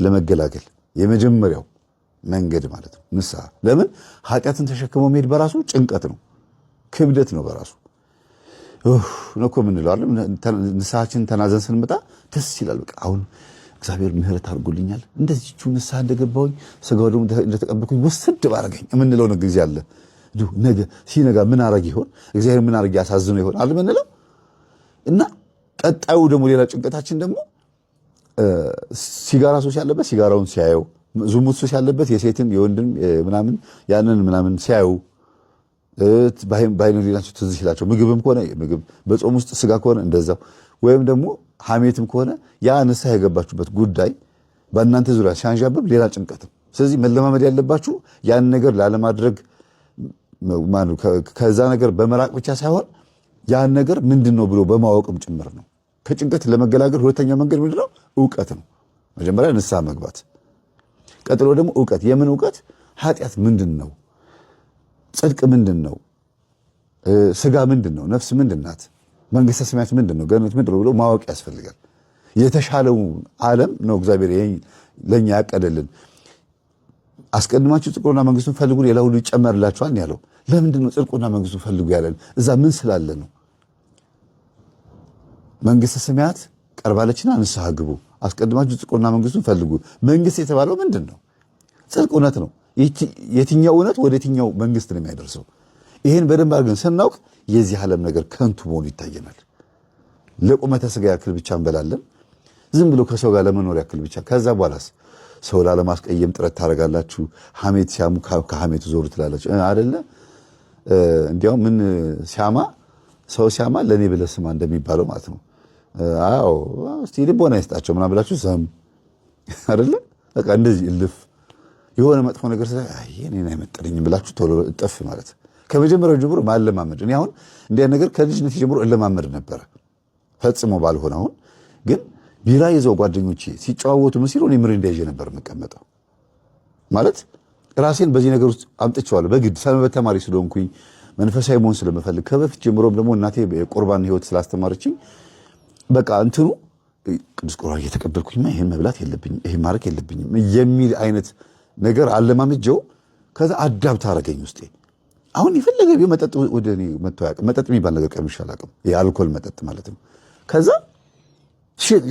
ለመገላገል የመጀመሪያው መንገድ ማለት ነው ንስሐ። ለምን ኃጢአትን ተሸክሞ መሄድ በራሱ ጭንቀት ነው፣ ክብደት ነው በራሱ ነኮ ምን ይላል። ንስሐችን ተናዘን ስንመጣ ደስ ይላል። በቃ አሁን እግዚአብሔር ምህረት አድርጎልኛል፣ እንደዚህቹ ንስሐ እንደገባሁኝ ስጋው ደግሞ እንደተቀበልኩኝ ወስድ ባረገኝ የምንለው ነው ጊዜ አለ። ነገ ሲነጋ ምን አረግ ይሆን እግዚአብሔር ምን አረግ ያሳዝነው ይሆን አለ ምንለው እና ቀጣዩ ደግሞ ሌላ ጭንቀታችን ደግሞ ሲጋራ ሱስ ያለበት ሲጋራውን ሲያየው፣ ዝሙት ሱስ ያለበት የሴትን የወንድን ምናምን ያንን ምናምን ሲያዩ ባይኑ ሊናቸው ትዝ ይላቸው። ምግብም ከሆነ ምግብ፣ በጾም ውስጥ ስጋ ከሆነ እንደዛው፣ ወይም ደግሞ ሐሜትም ከሆነ ያ ንስሐ የገባችሁበት ጉዳይ በእናንተ ዙሪያ ሲያንዣብብ ሌላ ጭንቀት። ስለዚህ መለማመድ ያለባችሁ ያን ነገር ላለማድረግ ከዛ ነገር በመራቅ ብቻ ሳይሆን ያን ነገር ምንድነው ብሎ በማወቅም ጭምር ነው። ከጭንቀት ለመገላገል ሁለተኛው መንገድ ምንድነው? ዕውቀት ነው። መጀመሪያ ንስሐ መግባት፣ ቀጥሎ ደግሞ ዕውቀት። የምን ዕውቀት? ኃጢአት ምንድነው? ጽድቅ ምንድነው? ስጋ ምንድነው? ነፍስ ምንድናት? መንግስተ ሰማያት ምንድነው? ገነት ምንድነው ብሎ ማወቅ ያስፈልጋል። የተሻለው ዓለም ነው እግዚአብሔር ለኛ ያቀደልን። አስቀድማችሁ ጽድቁና መንግስቱን ፈልጉ ሌላ ሁሉ ይጨመርላችኋል ያለው። ለምንድን ነው ጽድቁና መንግስቱን ፈልጉ ያለን? እዛ ምን ስላለ ነው? መንግስተ ሰማያት ቀርባለችና ንስሐ ግቡ፣ አስቀድማችሁ ጽድቁና መንግስቱን ፈልጉ። መንግስት የተባለው ምንድን ነው? ጽድቅ፣ እውነት ነው። የትኛው እውነት ወደ የትኛው መንግስት ነው የሚያደርሰው? ይሄን በደንብ አድርገን ስናውቅ የዚህ ዓለም ነገር ከንቱ መሆኑ ይታየናል። ለቁመተ ስጋ ያክል ብቻ እንበላለን፣ ዝም ብሎ ከሰው ጋር ለመኖር ያክል ብቻ። ከዛ በኋላስ ሰው ላለማስቀየም ጥረት ታደርጋላችሁ። ሐሜት ሲያሙ ከሐሜቱ ዞሩ ትላላችሁ አይደለ? እንዲያውም ምን ሲያማ ሰው ሲያማ ለኔ ብለህ ስማ እንደሚባለው ማለት ነው። አዎ እስቲ ልቦና ይስጣቸው ምናምን ብላችሁ ሰም አይደለ? በቃ እንደዚህ እልፍ የሆነ መጥፎ ነገር አይ እኔን አይመጥነኝም ብላችሁ ቶሎ እጥፍ ማለት ከመጀመሪያው ጀምሮ ማለማመድ። እኔ አሁን እንዲያ ነገር ከልጅነት ጀምሮ እለማመድ ነበረ፣ ፈጽሞ ባልሆነ አሁን ግን ቢራ ይዘው ጓደኞቼ ሲጨዋወቱ ምን ሲሉ እኔ ምሪንዳ ይዤ ነበር የምቀመጠው። ማለት ራሴን በዚህ ነገር ውስጥ አምጥቼዋለሁ በግድ ሰንበት ተማሪ ስለሆንኩኝ መንፈሳዊ መሆን ስለምፈልግ ከበፊት ጀምሮም ደግሞ እናቴ የቁርባን ህይወት ስላስተማረችኝ በቃ እንትኑ ቅዱስ ቁርባን እየተቀበልኩኝማ ይሄን መብላት የለብኝም ይሄን ማድረግ የለብኝም የሚል አይነት ነገር አለማምጀው። ከዛ አዳብት አደረገኝ ውስጤ። አሁን የፈለገ ቢሆን መጠጥ ወደ እኔ መጥቶ አያውቅም። መጠጥ የሚባል ነገር ቀምሼ አላውቅም፣ የአልኮል መጠጥ ማለት ነው። ከዛ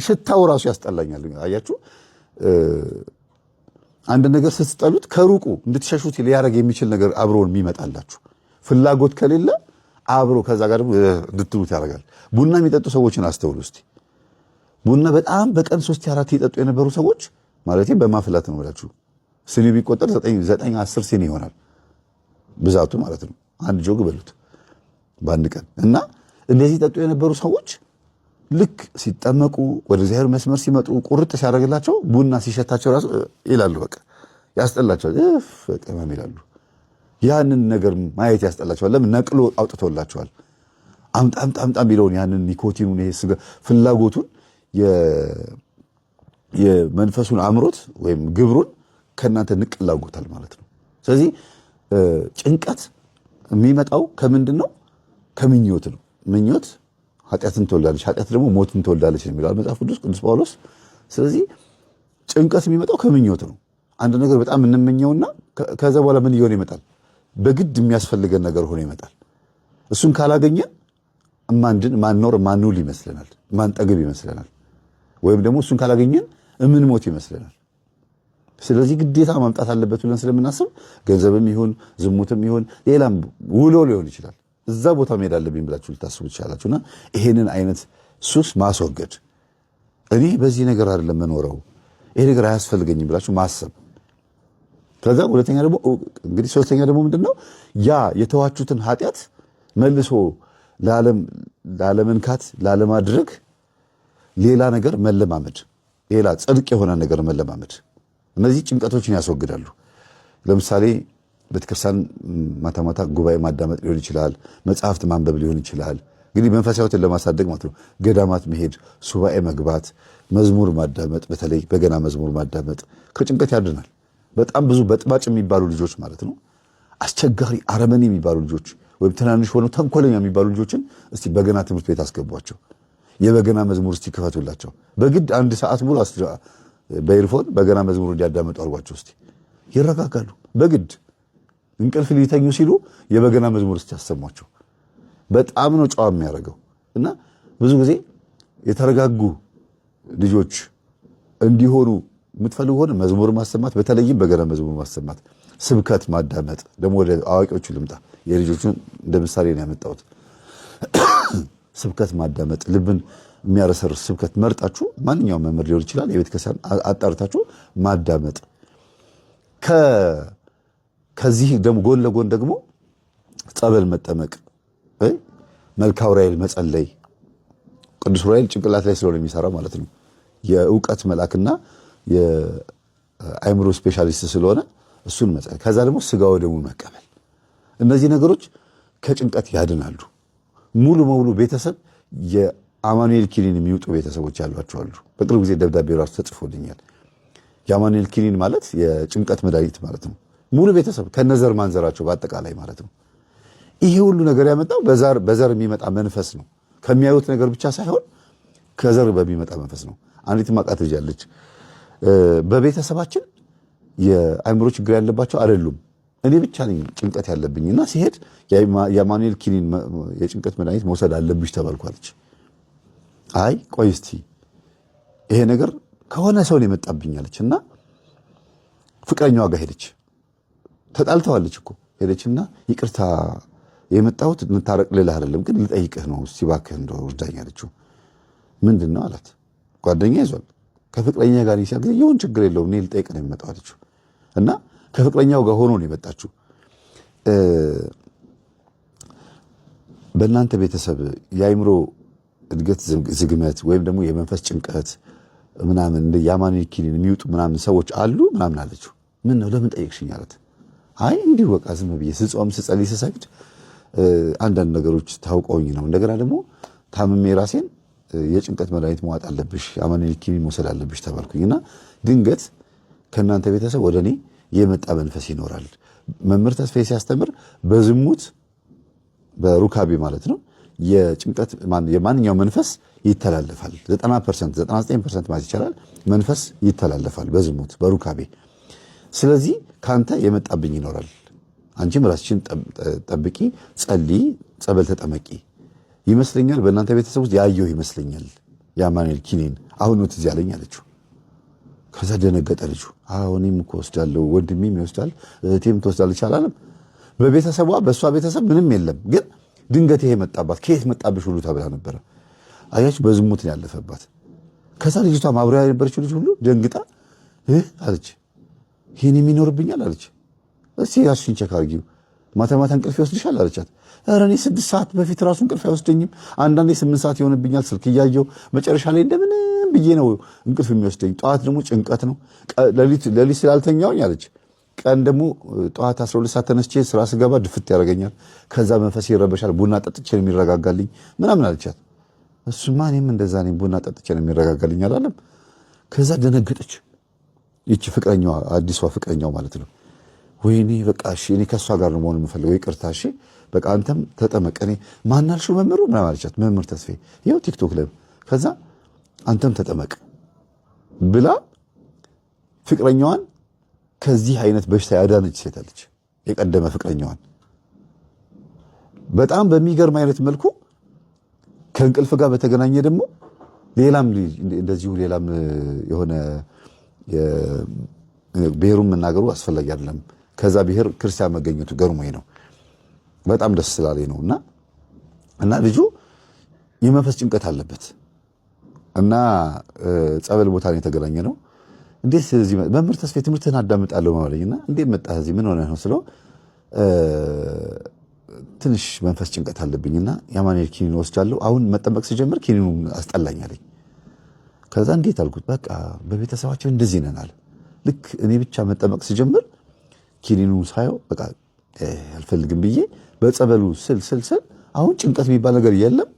ሽታው ራሱ ያስጠላኛል። አያችሁ፣ አንድ ነገር ስትጠሉት ከሩቁ እንድትሸሹት ሊያደርግ የሚችል ነገር አብሮን የሚመጣላችሁ ፍላጎት ከሌለ አብሮ ከዛ ጋር ደግሞ እንድትሉት ያደርጋል። ቡና የሚጠጡ ሰዎችን አስተውሉ እስቲ። ቡና በጣም በቀን 3-4 ይጠጡ የነበሩ ሰዎች ማለት በማፍላት ነው ብላችሁ ስኒ ቢቆጠር 9-10 ሲኒ ይሆናል ብዛቱ ማለት ነው። አንድ ጆግ በሉት በአንድ ቀን። እና እንደዚህ ይጠጡ የነበሩ ሰዎች ልክ ሲጠመቁ ወደ እግዚአብሔር መስመር ሲመጡ ቁርጥ ሲያደርግላቸው ቡና ሲሸታቸው ራሱ ይላሉ፣ በቃ ያስጠላቸዋል፣ ቀመም ይላሉ። ያንን ነገር ማየት ያስጠላቸዋል። ለምን? ነቅሎ አውጥቶላቸዋል። አምጣ ቢለውን ያንን ኒኮቲኑን ይሄ ስጋ ፍላጎቱን የመንፈሱን አምሮት ወይም ግብሩን ከእናንተ ንቅላጎታል ማለት ነው። ስለዚህ ጭንቀት የሚመጣው ከምንድን ነው? ከምኞት ነው። ምኞት ኃጢአትን ትወልዳለች፣ ኃጢአት ደግሞ ሞትን ትወልዳለች የሚለው መጽሐፍ ቅዱስ ቅዱስ ጳውሎስ። ስለዚህ ጭንቀት የሚመጣው ከምኞት ነው። አንድ ነገር በጣም እንመኘውና ከዛ በኋላ ምን እየሆነ ይመጣል? በግድ የሚያስፈልገን ነገር ሆኖ ይመጣል። እሱን ካላገኘን ማንኖር ማንውል ይመስለናል፣ ማንጠግብ ይመስለናል። ወይም ደግሞ እሱን ካላገኘን እምንሞት ይመስለናል። ስለዚህ ግዴታ ማምጣት አለበት ብለን ስለምናስብ ገንዘብም ይሁን ዝሙትም ይሁን ሌላም ውሎ ሊሆን ይችላል እዛ ቦታ መሄድ አለብኝ ብላችሁ ልታስቡ ትችላላችሁና ይሄንን አይነት ሱስ ማስወገድ፣ እኔ በዚህ ነገር አይደለም መኖረው ይሄ ነገር አያስፈልገኝም ብላችሁ ማሰብ። ከዛ ሁለተኛ ደግሞ እንግዲህ ሶስተኛ ደግሞ ምንድነው? ያ የተዋችሁትን ኃጢአት መልሶ ላለመንካት ላለማድረግ ሌላ ነገር መለማመድ፣ ሌላ ጽድቅ የሆነ ነገር መለማመድ። እነዚህ ጭንቀቶችን ያስወግዳሉ። ለምሳሌ ቤተክርስቲያን ማታ ማታ ጉባኤ ማዳመጥ ሊሆን ይችላል፣ መጽሐፍት ማንበብ ሊሆን ይችላል። እንግዲህ መንፈሳዊነትን ለማሳደግ ማለት ነው። ገዳማት መሄድ፣ ሱባኤ መግባት፣ መዝሙር ማዳመጥ፣ በተለይ በገና መዝሙር ማዳመጥ ከጭንቀት ያድናል። በጣም ብዙ በጥባጭ የሚባሉ ልጆች ማለት ነው፣ አስቸጋሪ አረመኔ የሚባሉ ልጆች ወይም ትናንሽ ሆነው ተንኮለኛ የሚባሉ ልጆችን እስቲ በገና ትምህርት ቤት አስገቧቸው። የበገና መዝሙር እስቲ ክፈቱላቸው። በግድ 1 ሰዓት ሙሉ በኤርፎን በገና መዝሙር እንዲያዳምጡ አድርጓቸው እስቲ ይረጋጋሉ። በግድ እንቅልፍ ሊተኙ ሲሉ የበገና መዝሙር እስቲ ያሰሟቸው። በጣም ነው ጨዋ የሚያደርገው። እና ብዙ ጊዜ የተረጋጉ ልጆች እንዲሆኑ የምትፈልጉ ሆነ መዝሙር ማሰማት፣ በተለይም በገና መዝሙር ማሰማት፣ ስብከት ማዳመጥ። ደግሞ ወደ አዋቂዎቹ ልምጣ። የልጆቹን እንደ ምሳሌ ነው ያመጣሁት። ስብከት ማዳመጥ፣ ልብን የሚያረሰርስ ስብከት መርጣችሁ ማንኛውም መምህር ሊሆን ይችላል፣ የቤተ ክርስቲያን አጣርታችሁ ማዳመጥ። ከዚህ ደግሞ ጎን ለጎን ደግሞ ጸበል መጠመቅ፣ መልክአ ዑራኤል መጸለይ። ቅዱስ ዑራኤል ጭንቅላት ላይ ስለሆነ የሚሰራው ማለት ነው። የእውቀት መልአክና የአእምሮ ስፔሻሊስት ስለሆነ እሱን መጸለይ። ከዛ ደግሞ ስጋ ወደሙ መቀበል። እነዚህ ነገሮች ከጭንቀት ያድናሉ። ሙሉ በሙሉ ቤተሰብ የአማኑኤል ኪኒን የሚውጡ ቤተሰቦች ያሏቸው አሉ። በቅርብ ጊዜ ደብዳቤ ራሱ ተጽፎልኛል። የአማኑኤል ኪኒን ማለት የጭንቀት መድኃኒት ማለት ነው። ሙሉ ቤተሰብ ከነዘር ማንዘራቸው በአጠቃላይ ማለት ነው። ይሄ ሁሉ ነገር ያመጣው በዘር የሚመጣ መንፈስ ነው። ከሚያዩት ነገር ብቻ ሳይሆን ከዘር በሚመጣ መንፈስ ነው። አንዲት ማቃት ልጅ አለች። በቤተሰባችን የአእምሮ ችግር ያለባቸው አይደሉም፣ እኔ ብቻ ነኝ ጭንቀት ያለብኝና ሲሄድ የአማኑኤል ኪኒን የጭንቀት መድኃኒት መውሰድ አለብሽ ተባልኳለች። አይ ቆይ እስቲ ይሄ ነገር ከሆነ ሰው ነው የመጣብኛለች እና ፍቅረኛዋ ጋር ሄደች። ተጣልተዋለች እኮ ሄደችና ይቅርታ የመጣሁት እንታረቅ ልልህ አይደለም ግን ልጠይቅህ ነው እስቲ እባክህ እንደው እርዳኝ አለችው። ምንድን ነው አላት። ጓደኛ ይዟል ከፍቅረኛ ጋር ሲያግዝ ይሁን ችግር የለውም እኔ ልጠይቅ ነው የመጣው አለችው። እና ከፍቅረኛው ጋር ሆኖ ነው የመጣችው። በእናንተ ቤተሰብ የአእምሮ እድገት ዝግመት ወይም ደግሞ የመንፈስ ጭንቀት ምናምን እንደ የአማኑኤል ኪኒን የሚውጡ ምናምን ሰዎች አሉ ምናምን አለችው። ምን ነው ለምን ጠየቅሽኝ አላት። አይ እንዲሁ በቃ ዝም ብዬ ስጾም ስጸልይ ስሰግድ አንዳንድ ነገሮች ታውቀውኝ ነው። እንደገና ደግሞ ታምሜ ራሴን የጭንቀት መድኃኒት መዋጥ አለብሽ የአማኑኤል ኪኒን መውሰድ አለብሽ ተባልኩኝና ድንገት ከእናንተ ቤተሰብ ወደ እኔ የመጣ መንፈስ ይኖራል። መምህር ተስፋዬ ሲያስተምር በዝሙት በሩካቤ ማለት ነው የጭንቀት የማንኛው መንፈስ ይተላለፋል። 90% 99% ማለት ይቻላል መንፈስ ይተላለፋል በዝሙት በሩካቤ። ስለዚህ ካንተ የመጣብኝ ይኖራል። አንቺም ራስሽን ጠብቂ፣ ጸልይ፣ ጸበል ተጠመቂ። ይመስለኛል በእናንተ ቤተሰብ ውስጥ ያየው ይመስለኛል የአማኑኤል ኪኒን አሁን ነው ትዝ ያለኝ አለችው። ከዛ ደነገጠ ልጁ። አዎ እኔም እኮ ወስዳለሁ፣ ወንድሜም ይወስዳል፣ እህቴም ትወስዳለች አላለም። በቤተሰቧ በእሷ ቤተሰብ ምንም የለም፣ ግን ድንገት ይሄ መጣባት። ከየት መጣብሽ ሁሉ ተብላ ነበረ። አያችሁ በዝሙት ነው ያለፈባት። ከዛ ልጅቷ ማብሪያ የነበረችው ልጅ ሁሉ ደንግጣ አለች ይሄን የሚኖርብኛል አለች። እስቲ ያሽን ቼክ አድርጊው ማታ ማታ እንቅልፍ ይወስድሻል አለቻት። ኧረ እኔ 6 ሰዓት በፊት ራሱ እንቅልፍ አይወስደኝም፣ አንዳንዴ 8 ሰዓት ይሆንብኛል ስልክ እያየሁ መጨረሻ ላይ እንደምንም ብዬ ነው እንቅልፍ የሚወስደኝ። ጠዋት ደግሞ ጭንቀት ነው፣ ሌሊት ስላልተኛውኝ አለች። ቀን ደግሞ ጠዋት 12 ሰዓት ተነስቼ ስራ ስገባ ድፍት ያደርገኛል፣ ከዛ መንፈስ ይረበሻል፣ ቡና ጠጥቼ ነው የሚረጋጋልኝ ምናምን አለቻት። እሱማ እኔም እንደዛ ነኝ፣ ቡና ጠጥቼ ነው የሚረጋጋልኝ አላለም። ከዛ ደነገጠች። ይቺ ፍቅረኛዋ አዲሷ ፍቅረኛው ማለት ነው። ወይኔ በቃ እሺ እኔ ከሷ ጋር ነው መሆን የምፈልገው፣ ይቅርታ እሺ በቃ አንተም ተጠመቅ። እኔ ማናልሽው መምህሩ ምናምን አለቻት። መምህር ተስፋዬ ይኸው ቲክቶክ ላይ። ከዛ አንተም ተጠመቅ ብላ ፍቅረኛዋን ከዚህ አይነት በሽታ ያዳነች ሴት አለች። የቀደመ ፍቅረኛዋን በጣም በሚገርም አይነት መልኩ ከእንቅልፍ ጋር በተገናኘ ደግሞ ሌላም እንደዚሁ ሌላም የሆነ ብሔሩን መናገሩ አስፈላጊ አይደለም። ከዛ ብሔር ክርስቲያን መገኘቱ ገርሞኝ ነው፣ በጣም ደስ ስላለኝ ነው። እና ልጁ የመንፈስ ጭንቀት አለበት እና ጸበል ቦታ ነው የተገናኘ ነው። እንዴት እዚህ መምህር ተስፋዬ ትምህርትህን አዳምጣለሁ ማለኝና እንዴት መጣህ እዚህ ምን ሆነህ ነው ስለው ትንሽ መንፈስ ጭንቀት አለብኝና የአማኑኤል ኪኒን ወስጃለሁ፣ አሁን መጠመቅ ሲጀምር ኪኒኑን አስጠላኝ አለኝ። ከዛ እንዴት አልኩት። በቃ በቤተሰባችን እንደዚህ ነን አለ። ልክ እኔ ብቻ መጠመቅ ሲጀምር ኪኒኑ ሳየው በቃ አልፈልግም ብዬ በጸበሉ ስል አሁን ጭንቀት የሚባል ነገር የለም፣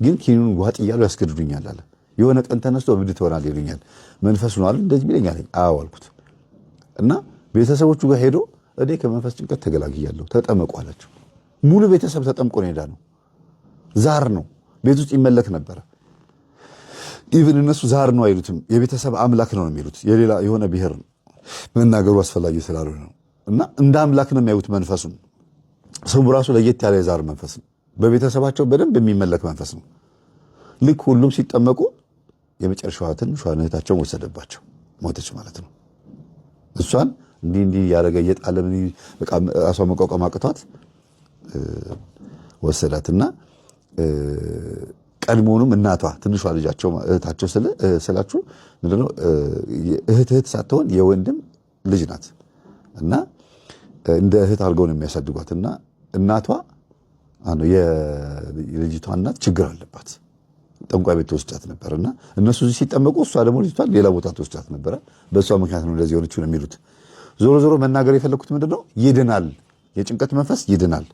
ግን ኪኒኑን ዋጥ እያሉ ያስገድዱኛል አለ። የሆነ ቀን ተነስቶ እብድ ትሆናል ይሉኛል፣ መንፈሱ ነው አለ እንደዚህ ቢለኛል። አዎ አልኩት እና ቤተሰቦቹ ጋር ሄዶ እኔ ከመንፈስ ጭንቀት ተገላግያለሁ ተጠመቁ አላቸው። ሙሉ ቤተሰብ ተጠምቆ ነው ሄዳ ነው። ዛር ነው ቤት ውስጥ ይመለክ ነበረ። ኢቭን እነሱ ዛር ነው አይሉትም፣ የቤተሰብ አምላክ ነው የሚሉት። የሌላ የሆነ ብሔር መናገሩ አስፈላጊ ስላልሆነ ነው። እና እንደ አምላክ ነው የሚያዩት መንፈሱን። ስሙ ራሱ ለየት ያለ የዛር መንፈስ ነው። በቤተሰባቸው በደንብ የሚመለክ መንፈስ ነው። ልክ ሁሉም ሲጠመቁ የመጨረሻዋ ትንሿን እህታቸውን ወሰደባቸው፣ ሞተች ማለት ነው። እሷን እንዲህ ያደረገ እየጣለ በቃ ራሷ መቋቋም አቅቷት ወሰዳትና ቀድሞውንም እናቷ ትንሿ ልጃቸው እህታቸው ስላችሁ ምንድነው እህት ሳትሆን የወንድም ልጅ ናት እና እንደ እህት አድርገው ነው የሚያሳድጓትና እናቷ የልጅቷ እናት ችግር አለባት። ጠንቋይ ቤት ተወስዳት ነበርና እነሱ ሲጠመቁ እሷ ደግሞ ልጅቷን ሌላ ቦታ ተወስዳት ነበር። በእሷ ምክንያት ነው እንደዚህ ሆነች ነው የሚሉት። ዞሮ ዞሮ መናገር የፈለኩት ምንድነው ይድናል፣ የጭንቀት መንፈስ ይድናል፣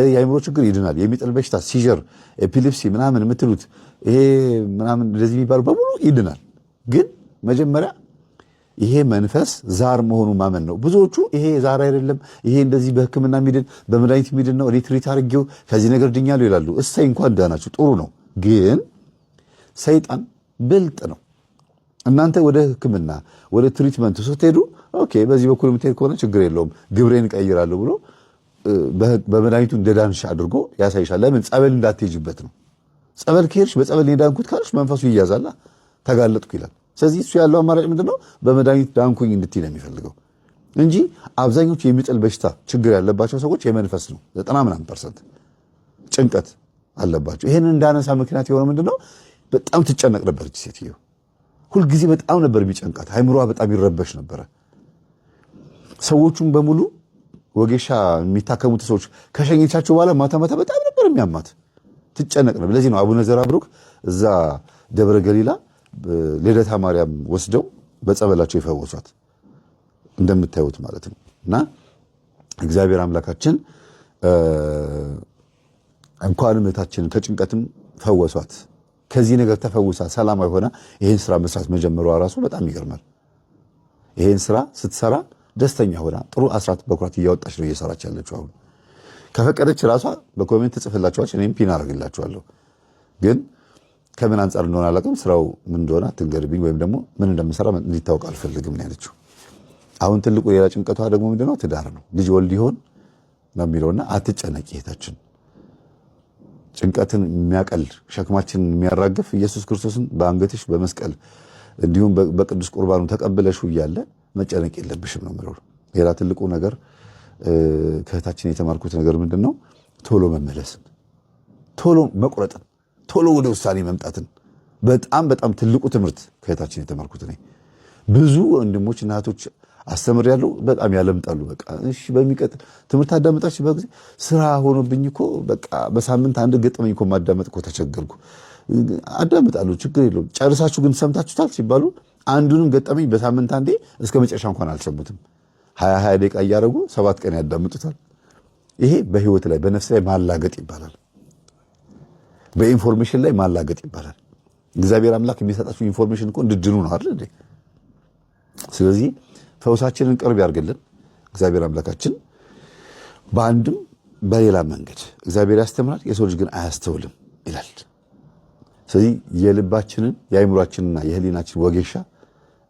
የአይምሮ ችግር ይድናል፣ የሚጥል በሽታ ሲጀር፣ ኤፒሌፕሲ ምናምን የምትሉት ይሄ ምናምን እንደዚህ የሚባሉ በሙሉ ይድናል። ግን መጀመሪያ ይሄ መንፈስ ዛር መሆኑ ማመን ነው። ብዙዎቹ ይሄ ዛር አይደለም፣ ይሄ እንደዚህ በሕክምና የሚድን በመድኃኒት የሚድን ነው፣ እኔ ትሪት አድርጌው ከዚህ ነገር ድኛለሁ ይላሉ። እሰይ እንኳን ዳናችሁ፣ ጥሩ ነው። ግን ሰይጣን ብልጥ ነው። እናንተ ወደ ሕክምና ወደ ትሪትመንት ስትሄዱ ኦኬ በዚህ በኩል የምትሄድ ከሆነ ችግር የለውም ግብሬን እቀይራለሁ ብሎ በመድኃኒቱ እንደዳንሽ አድርጎ ያሳይሻል። ለምን ጸበል እንዳትሄጂበት ነው። ጸበል ከሄድሽ በጸበል የዳንኩት ካልሽ መንፈሱ ይያዛላ፣ ተጋለጥኩ ይላል። ስለዚህ እሱ ያለው አማራጭ ምንድነው? በመድኃኒት ዳንኩኝ እንድትይ ነው የሚፈልገው እንጂ አብዛኞቹ የሚጥል በሽታ ችግር ያለባቸው ሰዎች የመንፈስ ነው። 90% ጭንቀት አለባቸው። ይሄንን እንዳነሳ ምክንያት የሆነ ምንድነው? በጣም ትጨነቅ ነበር እቺ ሴትዮ። ሁልጊዜ በጣም ነበር የሚጨንቃት፣ አይምሮዋ በጣም ይረበሽ ነበረ። ሰዎቹም በሙሉ ወጌሻ የሚታከሙት ሰዎች ከሸኘቻቸው በኋላ ማታ ማታ በጣም ነበር የሚያማት፣ ትጨነቅ ነበር። ለዚህ ነው አቡነ ዘራብሩክ እዛ ደብረ ገሊላ ልደታ ማርያም ወስደው በጸበላቸው ይፈወሷት እንደምታዩት ማለት ነው። እና እግዚአብሔር አምላካችን እንኳንም እህታችንን ከጭንቀትም ፈወሷት። ከዚህ ነገር ተፈውሳ ሰላማዊ ሆና ይሄን ስራ መስራት መጀመሯ ራሱ በጣም ይገርማል። ይሄን ስራ ስትሰራ ደስተኛ ሆና ጥሩ አስራት በኩራት እያወጣች ነው እየሰራች ያለችው። አሁን ከፈቀደች ራሷ በኮሜንት ጽፍላችኋለች፣ እኔም ፒን አደርግላችኋለሁ። ግን ከምን አንጻር እንደሆነ አላውቅም፣ ስራው ምን እንደሆነ አትንገርብኝ፣ ወይም ደግሞ ምን እንደምሰራ እንዲታወቅ አልፈልግም ነው ያለችው። አሁን ትልቁ ሌላ ጭንቀቷ ደግሞ ምንድነው? ትዳር ነው። ልጅ ወልድ ይሆን ነው የሚለውና አትጨነቂ እህታችን። ጭንቀትን የሚያቀል ሸክማችንን የሚያራግፍ ኢየሱስ ክርስቶስን በአንገትሽ በመስቀል እንዲሁም በቅዱስ ቁርባኑ ተቀብለሽው እያለ መጨነቅ የለብሽም ነው የምለው። ሌላ ትልቁ ነገር ከእህታችን የተማርኩት ነገር ምንድነው? ቶሎ መመለስን፣ ቶሎ መቁረጥን፣ ቶሎ ወደ ውሳኔ መምጣትን በጣም በጣም ትልቁ ትምህርት ከእህታችን የተማርኩት እኔ። ብዙ ወንድሞች እና እህቶች አስተምሬያለሁ፣ በጣም ያለምጣሉ። በቃ እሺ በሚቀጥል ትምህርት አዳመጣች በጊዜ ስራ ሆኖብኝ እኮ በቃ በሳምንት አንድ ገጠመኝ እኮ ማዳመጥ እኮ ተቸገርኩ። አዳምጣለሁ፣ ችግር የለውም። ጨርሳችሁ ግን ሰምታችሁታል ሲባሉ አንዱንም ገጠመኝ በሳምንት አንዴ እስከ መጨረሻ እንኳን አልሰሙትም። 20 ደቂቃ እያደረጉ 7 ቀን ያዳምጡታል። ይሄ በህይወት ላይ በነፍስ ላይ ማላገጥ ይባላል። በኢንፎርሜሽን ላይ ማላገጥ ይባላል። እግዚአብሔር አምላክ የሚሰጣችሁ ኢንፎርሜሽን እኮ እንድድኑ ነው አይደል እንዴ? ስለዚህ ፈውሳችንን ቅርብ ያርግልን እግዚአብሔር አምላካችን። በአንድም በሌላ መንገድ እግዚአብሔር ያስተምራል፣ የሰው ልጅ ግን አያስተውልም ይላል። ስለዚህ የልባችንን የአይምሯችንና የህሊናችን ወጌሻ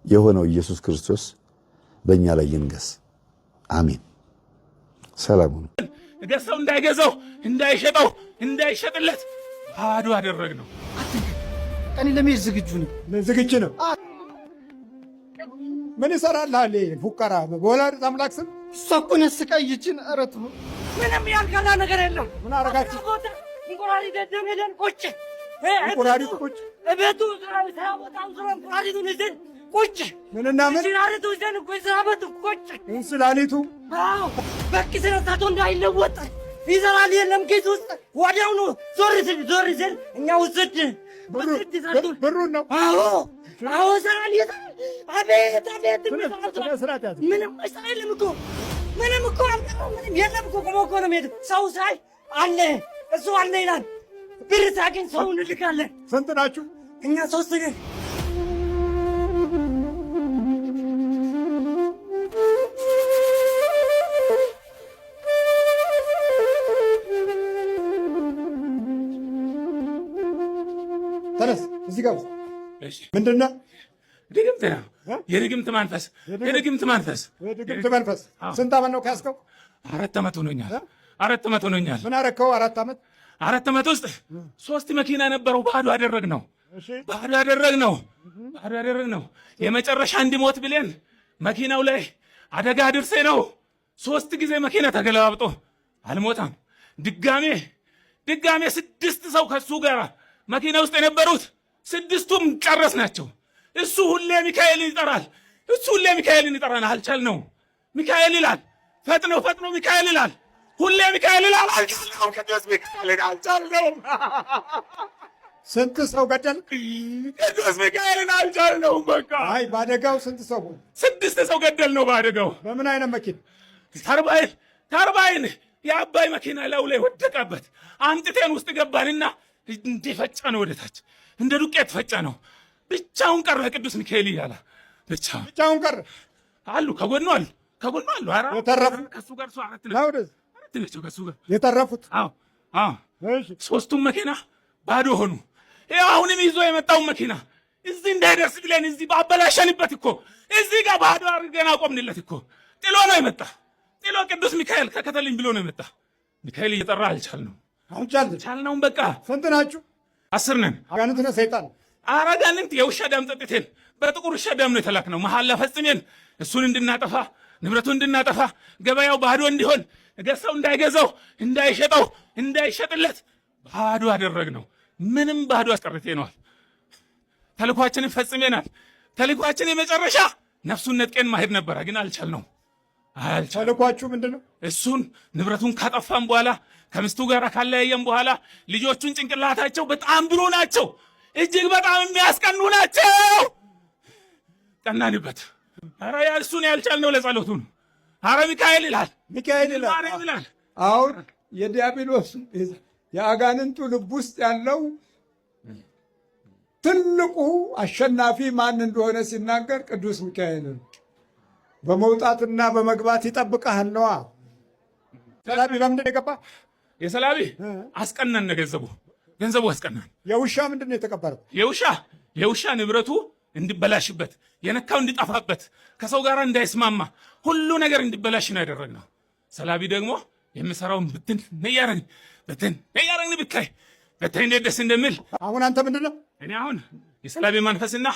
የሆነው ኢየሱስ ክርስቶስ በእኛ ላይ ይንገስ። አሜን። ሰላም ሁኑ። ገሰው እንዳይገዛው እንዳይሸጠው እንዳይሸጥለት ባዶ አደረግነው። እኔ ለመሄድ ዝግጁ ነኝ። ዝግጁ ነው። ምን ይሰራልሃል? ፉቀራ በወላዲተ አምላክ ስም ሰኩነ ስቃይችን አረቱ ምንም ያልከላ ነገር የለም። ምን አረጋችሁ? እንቁራሪ ደደም ሄደን ቁጭ እንቁራሪት ቁጭ እቤቱ በጣም እንቁራሪቱን ይዘን ቁጭ ምንና ምን እንቁራሪቱ ይዘን ቤቱ ቁጭ እንስላሊቱ በኪስ ነታቶ እንዳይለወጥ ይዘራል። የለም ኪስ ውስጥ ወዲያውኑ ዞር ሲል እኛ ውስድ ብሩን ነው። አዎ ሰራል። አቤት ምንም አይልም እኮ ምንም የለም እኮ ቆሞ እኮ ነው የሚሄድ። ሰው ሳይ አለ እሱ አለ ይላል። ብር ታገኝ ሰው እንልካለን። ስንት ናችሁ? እኛ 3 ነን። ተነስ እዚህ ጋር ምንድን ነው? ድግምት ነው። የድግምት መንፈስ የድግምት መንፈስ የድግምት መንፈስ። ስንት ዓመት ነው ከያዝከው? 4 ዓመት ሆኖኛል። 4 ዓመት ሆኖኛል። ምን አረከው? 4 ዓመት 4 ዓመት ውስጥ 3 መኪና ነበረው። ባዶ አደረግነው። ባዶ አደረግነው። የመጨረሻ እንዲሞት ብለን መኪናው ላይ አደጋ አድርሴ ነው 3 ጊዜ መኪና ተገለባብጦ አልሞታም። ድጋሜ 6 ሰው ከሱ ጋር መኪና ውስጥ የነበሩት 6ቱም ጨረስ ናቸው። እሱ ሁሌ ሚካኤልን ይጠራል። አልቻልነው። ሚካኤል ይላል። ፈጥኖ ሚካኤል ይላል። ሁሌ ሚካኤል ይላል። አልቻልነውም። ስንት ሰው ገደል? ቅዱስ ሚካኤልን አልቻልነውም። በቃ አይ በአደጋው ስንት ሰው? 6 ሰው ገደል ነው በአደጋው። በምን አይነት መኪና? ተርባይን የአባይ መኪና ላዩ ላይ ወደቀበት። አምጥቴን ውስጥ ገባንና እንዲፈጫ ነው ወደታች እንደ ዱቄት ፈጫ ነው። ብቻውን ቀረ ቅዱስ ሚካኤል እያለ ብቻውን ቀረ። አሉ ከጎኑ አሉ። ኧረ የተረፉ ከሱ ጋር 4 ናቸው ከሱ ጋር የተረፉት። አዎ 3ቱም መኪና ባዶ ሆኑ። ይኸው አሁንም ይዞ የመጣውን መኪና እዚህ እንዳይደርስ ብለን እዚህ ባበላሸንበት እኮ እዚህ ጋር ባዶ አድርገን አቆምንለት እኮ። ጥሎ ነው የመጣ። ጥሎ ቅዱስ ሚካኤል ከከተልኝ ብሎ ነው የመጣ። ሚካኤል እየጠራ አልቻልነውም። ቻልነውም። በቃ ስንት ናችሁ? 10 ነን። አጋንንት ነው ሰይጣን? አጋንንት የውሻ ደም ጠጥተን በጥቁር ውሻ ደም ነው የተላክነው። መሐላ ፈጽሜን እሱን እንድናጠፋ ንብረቱን እንድናጠፋ ገበያው ባዶ እንዲሆን ገሰው እንዳይገዛው እንዳይሸጠው እንዳይሸጥለት ባዶ አደረግነው። ምንም ባዶ አስቀርተነዋል። ተልኳችንን ፈጽሜናል። ተልኳችን የመጨረሻ ነፍሱን ነጥቀን ማሄድ ነበረ፣ ግን አልቻልነውም። ተልኳችሁ ምንድነው? እሱን ንብረቱን ካጠፋን በኋላ ከምስቱ ጋር ካለያየን በኋላ ልጆቹን ጭንቅላታቸው በጣም ብሎ ናቸው፣ እጅግ በጣም የሚያስቀኑ ናቸው። ቀናንበት። ኧረ እሱን ያልቻልነው ለጸሎቱ ነው። ኧረ ሚካኤል ይላል። አሁን የዲያብሎስ የአጋንንቱ ልብ ውስጥ ያለው ትልቁ አሸናፊ ማን እንደሆነ ሲናገር ቅዱስ ሚካኤል ነው። በመውጣትና በመግባት ይጠብቅሃል ነዋ። ሰላቢ በምንድን ነው የገባ? የሰላቢ አስቀናን ነው ገንዘቡ አስቀናን። የውሻ ምንድን ነው የተቀበረው? የውሻ ንብረቱ እንዲበላሽበት፣ የነካው እንዲጠፋበት፣ ከሰው ጋር እንዳይስማማ ሁሉ ነገር እንዲበላሽ ነው ያደረግነው። ሰላቢ ደግሞ የምሰራውን ብትን ነያረግን ብታይ እንዴት ደስ እንደሚል። አሁን አንተ ምንድን ነው? እኔ አሁን የሰላቢ መንፈስና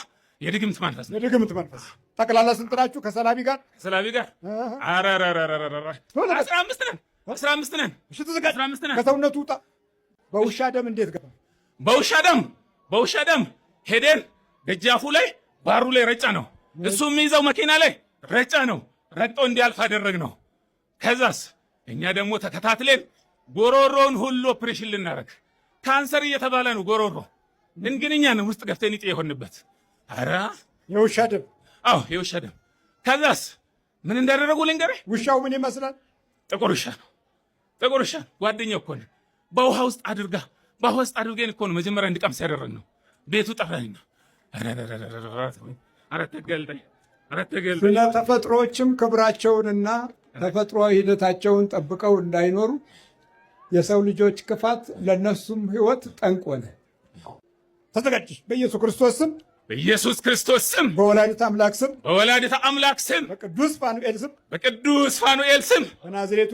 የድግምት መንፈስ ነው። የድግምት መንፈስ ጠቅላላ ስንት ናችሁ? ከሰላቢ ጋር 15 ነን። እሺ ተዘጋጅ። ከሰውነቱ ውጣ። በውሻ ደም እንዴት ገባ? በውሻ ደም ሄደን ደጃፉ ላይ ባሩ ላይ ረጫ ነው። እሱ የሚይዘው መኪና ላይ ረጫ ነው። ረግጦ እንዲያልፍ አደረግ ነው። ከዛስ እኛ ደግሞ ተከታትለን ጎሮሮውን ሁሉ ኦፕሬሽን ልናረግ፣ ካንሰር እየተባለ ነው ጎሮሮ እንግንኛን ውስጥ ገፍተን ይጤ የሆንበት። ኧረ የውሻ ደም። አዎ የውሻ ደም። ከዛስ ምን እንዳደረጉ ልንገርህ። ውሻው ምን ይመስላል? ጥቁር ውሻ ነው። ጓደኛው እኮ ነው። በውሃ ውስጥ አድርገን እኮ ነው መጀመሪያ እንዲቀምስ ያደረግነው። ቤቱ ጠራኝና ኧረ ተገልጠኝ። ስለ ተፈጥሮዎችም ክብራቸውንና ተፈጥሯዊ ሂደታቸውን ጠብቀው እንዳይኖሩ የሰው ልጆች ክፋት ለነሱም ሕይወት ጠንቅ ሆነ። ተዘጋጅ። በኢየሱስ ክርስቶስ ስም በወላዲተ አምላክ ስም በቅዱስ ፋኑኤል ስም በናዝሬቱ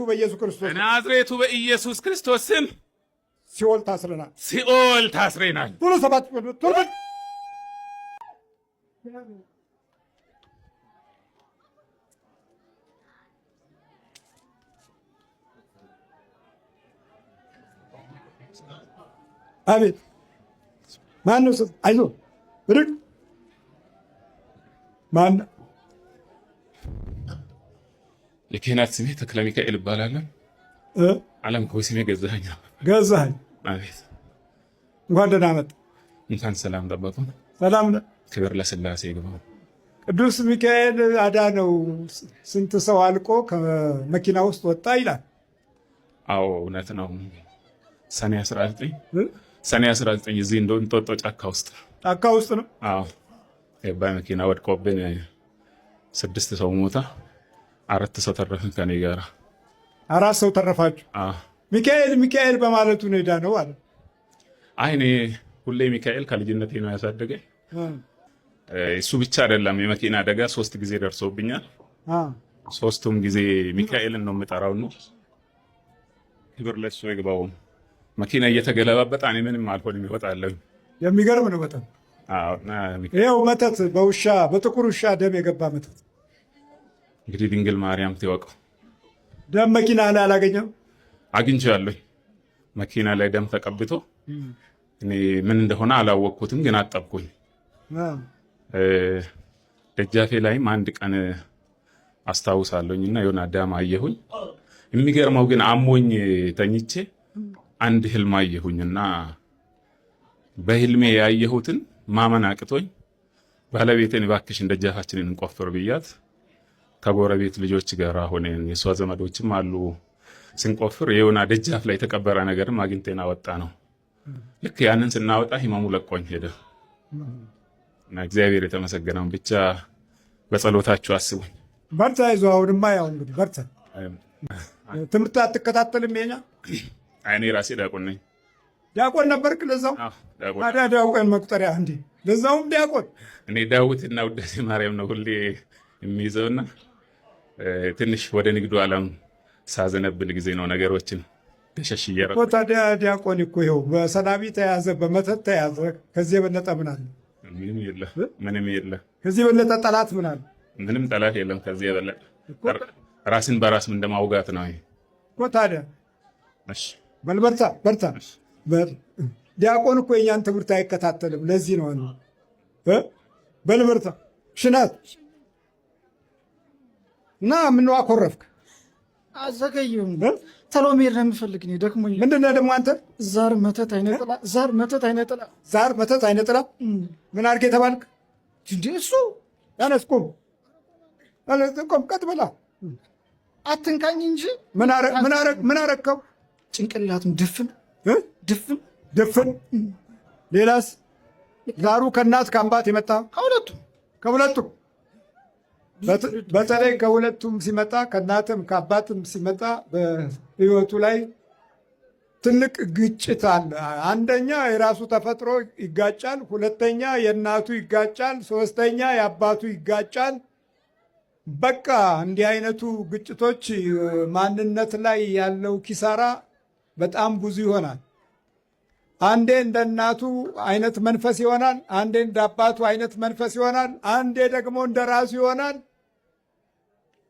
በኢየሱስ ክርስቶስ ስም ሲኦል ታስረናል። ቶሎ ሰባት ቶሎ አቤት። ማነው? አይዞህ ብድግ። ማነው? የክህነት ስሜ ተክለ ሚካኤል እባላለሁ። ዓለም ከወይ ስሜ ገዛኸኝ። አቤት። እንኳን ደህና መጣ። እንኳን ሰላም ጠበቁ። ሰላም ነህ? ክብር ለሥላሴ ይግባው። ቅዱስ ሚካኤል አዳነው። ስንት ሰው አልቆ ከመኪና ውስጥ ወጣ ይላል። አዎ እውነት ነው። ሰኔ 19 እዚህ እንጦጦ ጫካ ውስጥ ነው። አዎ የባይ መኪና ወድቆብን 6 ሰው ሞታ፣ 4 ሰው ተረፍን ከኔ ጋር። 4 ሰው ተረፋችሁ? አዎ። ሚካኤል በማለቱ ነው የዳነው አለ። አይ እኔ ሁሌ ሚካኤል ከልጅነቴ ነው ያሳደገኝ። እሱ ብቻ አይደለም፣ የመኪና አደጋ 3 ጊዜ ደርሶብኛል። 3ቱም ጊዜ ሚካኤልን ነው የምጠራው ነው። ክብር ለሱ ይግባው። መኪና እየተገለባበጠ እኔ ምንም አልሆንም ይወጣለሁ። የሚገርም ነው በጣም። ይኸው መተት በውሻ በጥቁር ውሻ ደም የገባ መተት እንግዲህ ድንግል ማርያም ትወቀው። ደም መኪና ላይ አላገኘም? አግኝቻለሁ። መኪና ላይ ደም ተቀብቶ እኔ ምን እንደሆነ አላወቅኩትም፣ ግን አጠብኩኝ። ደጃፌ ላይም አንድ ቀን አስታውሳለሁኝና የሆነ ደም አየሁኝ። የሚገርመው ግን አሞኝ ተኝቼ አንድ ህልም አየሁኝና በህልሜ ያየሁትን ማመን አቅቶኝ ባለቤቴን እባክሽን ደጃፋችንን እንቆፍር ብያት ከጎረቤት ልጆች ጋር ሆነን የሷ ዘመዶችም አሉ ስንቆፍር የሆነ ደጃፍ ላይ የተቀበረ ነገርም አግኝተን አወጣ ነው። ልክ ያንን ስናወጣ ህመሙ ለቆኝ ሄደ እና እግዚአብሔር የተመሰገነውን ብቻ በጸሎታችሁ አስቡኝ። በርታ፣ ይዞ አሁንማ ያው እንግዲህ በርታ። ትምህርት አትከታተልም? የኛ እኔ ራሴ ዲያቆን ነኝ። ዲያቆን ነበርክ? ለዛው ታዲያ ዲያቆን መቁጠሪያ እንዴ? ለዛውም ዲያቆን። እኔ ዳዊትና ውዳሴ ማርያም ነው ሁሌ የሚይዘውና ትንሽ ወደ ንግዱ ዓለም ሳዘነብል ጊዜ ነው ነገሮችን ተሸሽ እያረኩ። ታዲያ ዲያቆን እኮ ይኸው በሰላቢ ተያዘ፣ በመተት ተያዘ። ከዚህ የበለጠ ምን አለ? ምንም የለ፣ ምንም የለ። ከዚህ የበለጠ ጠላት ምን አለ? ምንም ጠላት የለም ከዚህ የበለጠ። ራስን በራስ እንደማውጋት ነው እኮ ታዲያ። እሺ በል በርታ፣ በርታ። ዲያቆን እኮ የኛን ትምህርት አይከታተልም። ለዚህ ነው በል በርታ። ሽናት እና ምነው አኮረፍክ? አዘገየሁም። ተሎ መሄድ ነው የምፈልግ እኔ ደክሞኝ። ምንድን ነው ደግሞ አንተ? ዛር መተት አይነጥላ፣ ዛር መተት አይነጥላ፣ ዛር መተት አይነጥላ። ምን አድርጌ የተባልክ እንዴ? እሱ ያነስ ቁም፣ ቁም፣ ቀጥ በላ፣ አትንካኝ እንጂ። ምን አረከው? ጭንቅላቱን ድፍን ድፍን ድፍን። ሌላስ? ዛሩ ከእናት ከአባት የመጣ ከሁለቱም በተለይ ከሁለቱም ሲመጣ ከእናትም ከአባትም ሲመጣ በሕይወቱ ላይ ትልቅ ግጭት አለ። አንደኛ የራሱ ተፈጥሮ ይጋጫል፣ ሁለተኛ የእናቱ ይጋጫል፣ ሶስተኛ የአባቱ ይጋጫል። በቃ እንዲህ አይነቱ ግጭቶች ማንነት ላይ ያለው ኪሳራ በጣም ብዙ ይሆናል። አንዴ እንደ እናቱ አይነት መንፈስ ይሆናል፣ አንዴ እንደ አባቱ አይነት መንፈስ ይሆናል፣ አንዴ ደግሞ እንደ ራሱ ይሆናል።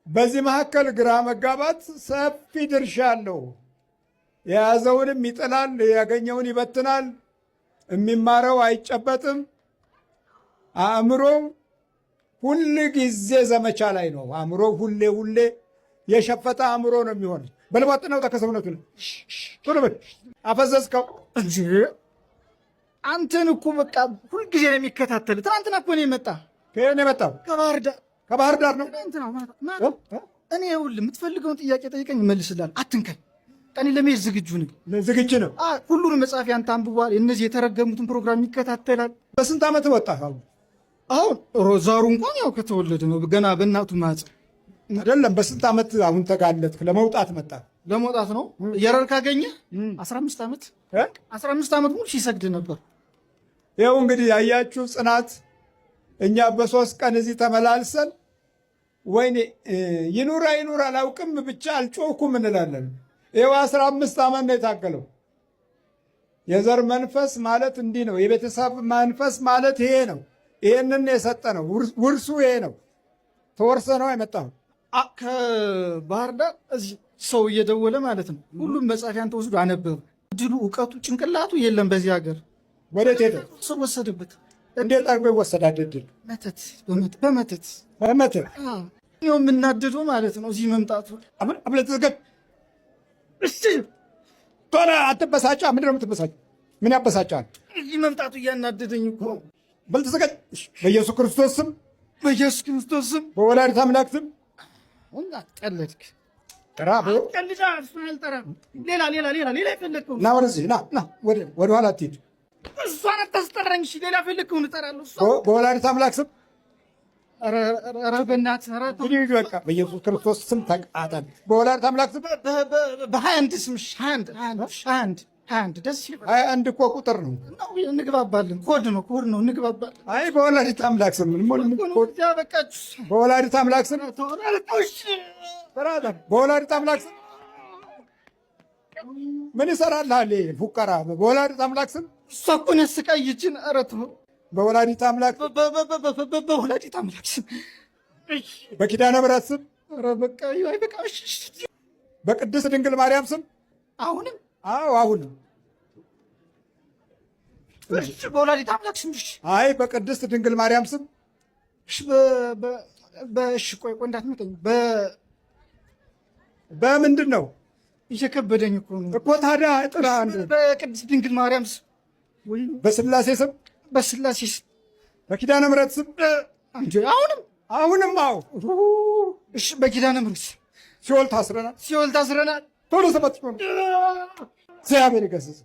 በዚህ መካከል ግራ መጋባት ሰፊ ድርሻ አለው። የያዘውንም ይጥላል፣ ያገኘውን ይበትናል። የሚማረው አይጨበጥም። አእምሮው ሁል ጊዜ ዘመቻ ላይ ነው። አእምሮ ሁሌ የሸፈተ አእምሮ ነው የሚሆነው። በልባጥ ነው ተከሰብነቱ አፈዘዝከው። አንተን እኮ በቃ ሁልጊዜ ነው የሚከታተል። ትናንትና እኮ ነው የመጣ። ከየት ነው የመጣው? ከባህር ዳር ነው። እኔ ይኸውልህ የምትፈልገውን ጥያቄ ጠይቀኝ እመልስልሃለሁ። አትንከኝ። ቀኔ ለመሄድ ዝግጁ ነኝ። ዝግጁ ነው። ሁሉንም መጽሐፍ ያንተ አንብቧል። እነዚህ የተረገሙትን ፕሮግራም ይከታተላል። በስንት ዓመት ወጣ? አሁን ሮዛሩ እንኳን ያው ከተወለደ ነው ገና በእናቱ ማህፀን አይደለም። በስንት ዓመት አሁን ተጋለጥክ? ለመውጣት መጣ? ለመውጣት ነው። የረር ካገኘ 15 ዓመት ሙሉ ሲሰግድ ነበር። ይኸው እንግዲህ ያያችሁ ጽናት። እኛ በ3 ቀን እዚህ ተመላልሰን ወይኔ ይኑር አይኑር አላውቅም ብቻ አልጮኩም እንላለን። ይኸው 15 ዓመት ነው የታገለው። የዘር መንፈስ ማለት እንዲህ ነው። የቤተሰብ መንፈስ ማለት ይሄ ነው። ይሄንን የሰጠ ነው። ውርሱ ይሄ ነው። ተወርሰ ነው የመጣው። ከባህር ዳር እዚህ ሰው እየደወለ ማለት ነው። ሁሉም መጻፊያን ተወስዶ አነበበ። ድሉ እውቀቱ ጭንቅላቱ የለም በዚህ ሀገር። ወዴት ሄደ? ሰው ወሰደበት። እንዴት አድርጎ ይወሰዳል? ድል በመተት ይኸው የምናደደው ማለት ነው እዚህ መምጣቱ። አብለት ዘገብ ቶላ አትበሳጫ። ምንድን ነው የምትበሳጭ? ምን ያበሳጫል? እዚህ መምጣቱ እያናደደኝ እኮ። በል ተዘጋጅ። በኢየሱስ ክርስቶስ ስም፣ በኢየሱስ ክርስቶስ ስም፣ በወላዲተ አምላክ ስም። ቀለድክ። ጥራ ሌላ የፈለግከው ና፣ ወደዚህ ና። ወደኋላ አትሄድ። እሷን አታስጠራኝ። ሌላ የፈለግከውን እጠራለሁ። በወላዲተ አምላክ ስም። ኧረ በእናትህ በቃ በኢየሱስ ክርስቶስ ስም ተቃጠል። በወላዲተ አምላክ ስም። በ21 ስም 21 ደስ ይላል። 21 እኮ ቁጥር ነው። እንግባባለን። ኮድ ነው እንግባባለን። አይ በወላዲተ አምላክ ስም በወላዲተ አምላክ ስም በወላዲተ አምላክ ስም ምን ይሰራልሃል? ፉቀራ በወላዲተ አምላክ ስም እሷ እኮ ነው ያሰቃየችን። ኧረ ተው በወላዲተ አምላክ በወላዲተ አምላክ ስም በኪዳነ ምሕረት ስም ኧረ በቃ በቃ በቅድስት ድንግል ማርያም ስም አሁንም አሁንም በወላዲተ አምላክ ስም አይ በቅድስት ድንግል ማርያም ስም በእሺ ቆይ እንዳትመጣኝ በምንድን ነው እየከበደኝ እኮ ነው እኮ ታዲያ ጥራ በቅድስት ድንግል ማርያም ስም በስላሴ ስም በስላሴ ስም በኪዳነ ምሕረት ስም አሁንም እሺ በኪዳነ ምሕረት ሲኦል ታስረናል ቶሎ ሰበት እግዚአብሔር ይገስጽ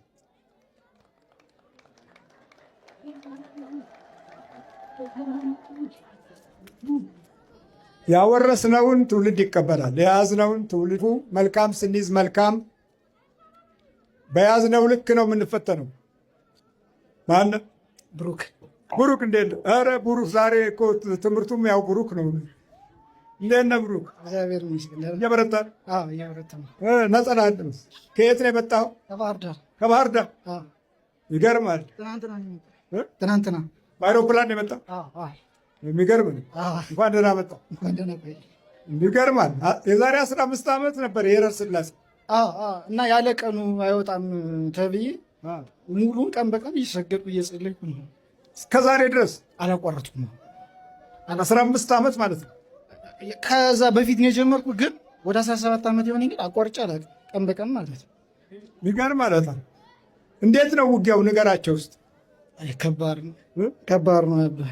ያወረስነውን ትውልድ ይቀበላል። የያዝነውን ትውልዱ መልካም ስንይዝ መልካም በያዝነው ልክ ነው የምንፈተነው። ማነው ብሩክ እንዴት ነው? ኧረ ብሩክ ዛሬ እኮ ትምህርቱም ያው ብሩክ ነው። እንዴት ነህ ብሩክ? እየበረታ ነጸና ከየት ነው የመጣው? ከባህር ዳር። ይገርማል። ትናንትና በአይሮፕላን ነው የመጣው። የሚገርም ነው። እንኳን ደህና መጣ። ይገርማል። የዛሬ 15 ዓመት ነበር የረር ስላሴ እና ያለ ቀኑ አይወጣም ተብዬ ሙሉን ቀን በቀን እየሰገድኩ እየጸለይኩ ነው እስከ ዛሬ ድረስ አላቋረጥኩም። 15 ዓመት ማለት ነው። ከዛ በፊት ነው የጀመርኩት፣ ግን ወደ 17 ዓመት የሆነ ግን አቋርጬ አላውቅም። ቀን በቀን ማለት ነው። የሚገርም ማለት ነው። እንዴት ነው ውጊያው? ንገራቸው ውስጥ ከባድ ነው ነበር